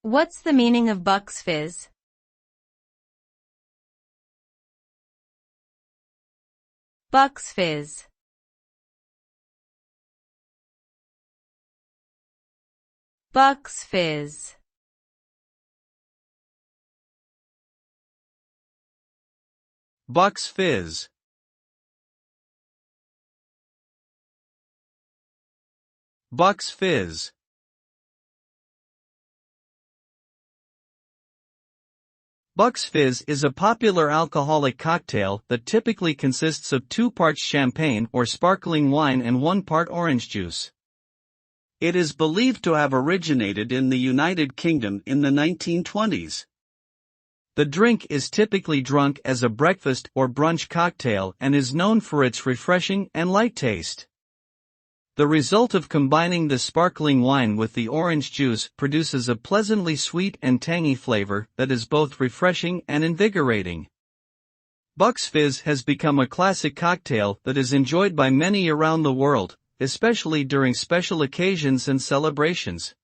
What's the meaning of Bucks Fizz? Bucks Fizz. Bucks Fizz. Bucks Fizz. Bucks Fizz. Bucks Fizz is a popular alcoholic cocktail that typically consists of 2 parts champagne or sparkling wine and 1 part orange juice. It is believed to have originated in the United Kingdom in the 1920s. The drink is typically drunk as a breakfast or brunch cocktail and is known for its refreshing and light taste. The result of combining the sparkling wine with the orange juice produces a pleasantly sweet and tangy flavor that is both refreshing and invigorating. Bucks Fizz has become a classic cocktail that is enjoyed by many around the world, especially during special occasions and celebrations.